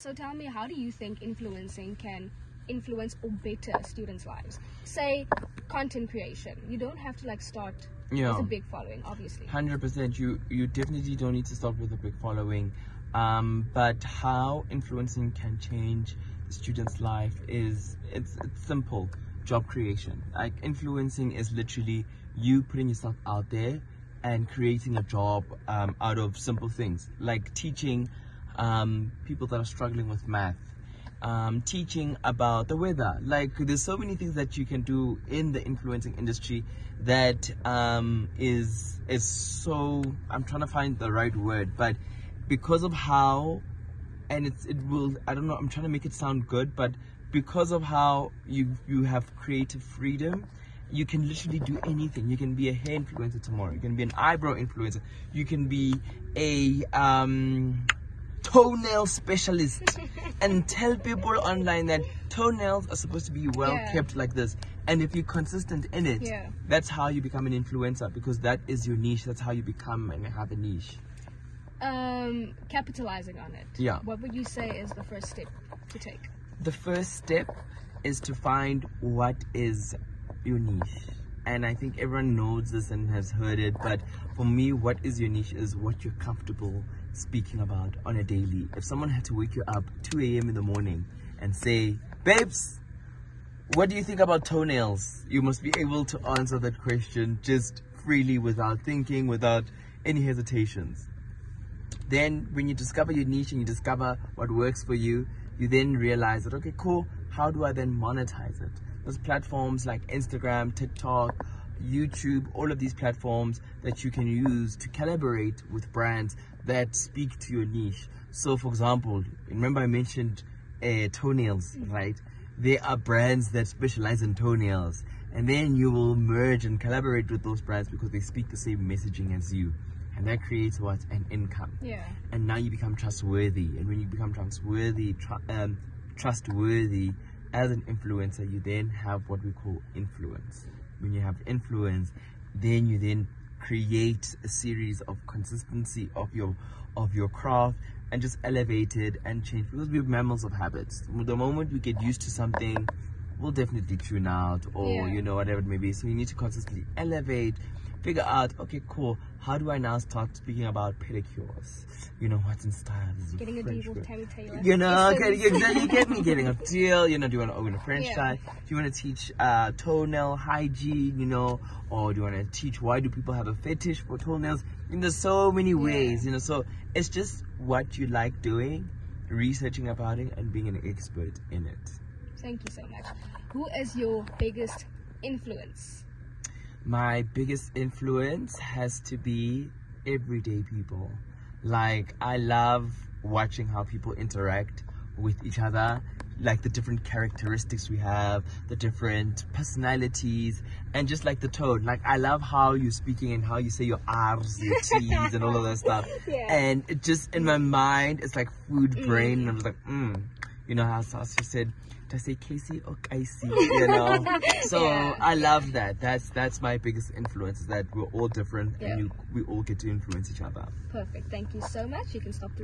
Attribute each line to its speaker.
Speaker 1: So tell me, how do you think influencing can influence or better students' lives? Say, content creation. You don't have to start with a big following, obviously.
Speaker 2: 100%. You definitely don't need to start with a big following. But how influencing can change the student's life is it's simple. Job creation. Like, influencing is literally you putting yourself out there and creating a job out of simple things, like teaching people that are struggling with math, teaching about the weather. Like, there's so many things that you can do in the influencing industry that is so, I'm trying to find the right word, but because of how, and it will, I don't know, I'm trying to make it sound good, but because of how you have creative freedom, you can literally do anything. You can be a hair influencer tomorrow. You can be an eyebrow influencer. You can be a toenail specialist and tell people online that toenails are supposed to be well kept like this. And if you're consistent in it, that's how you become an influencer, because that is your niche. That's how you become and have a niche.
Speaker 1: Capitalizing on it.
Speaker 2: Yeah.
Speaker 1: What would you say is the first step to take?
Speaker 2: The first step is to find what is your niche. And I think everyone knows this and has heard it, but for me, what is your niche is what you're comfortable speaking about on a daily. If someone had to wake you up 2 a.m. in the morning and say, babes, what do you think about toenails? You must be able to answer that question just freely, without thinking, without any hesitations. Then when you discover your niche and you discover what works for you, you then realize that, okay, cool, how do I then monetize it? There's platforms like Instagram, TikTok, YouTube, all of these platforms that you can use to collaborate with brands that speak to your niche. So, for example, remember I mentioned toenails, right? There are brands that specialize in toenails, and then you will merge and collaborate with those brands because they speak the same messaging as you. And that creates what? An income.
Speaker 1: Yeah.
Speaker 2: And now you become trustworthy. And when you become trustworthy as an influencer, you then have what we call influence. When you have influence, then you then create a series of consistency of your craft and just elevate it and change, because we're mammals of habits. The moment we get used to something, we'll definitely tune out, or whatever it may be. So you need to consistently elevate, figure out, okay, cool, how do I now start speaking about pedicures? What's in style?
Speaker 1: Getting a deal with Tammy Taylor.
Speaker 2: You get me getting a deal. Do you want to own a franchise? Do you want to teach toenail hygiene? Or do you want to teach why do people have a fetish for toenails? There's so many ways. So it's just what you like doing, researching about it, and being an expert in it.
Speaker 1: Thank you so much. Who is your biggest influence?
Speaker 2: My biggest influence has to be everyday people. Like, I love watching how people interact with each other, like the different characteristics we have, the different personalities, and just like the tone. Like, I love how you're speaking and how you say your R's, your T's, and all of that stuff. And it just, in my mind, it's like food brain, and I'm just like, how Sasha said, I say Casey or Casey, So I love that. That's my biggest influence, is that we're all different and we all get to influence each other.
Speaker 1: Perfect. Thank you so much. You can stop the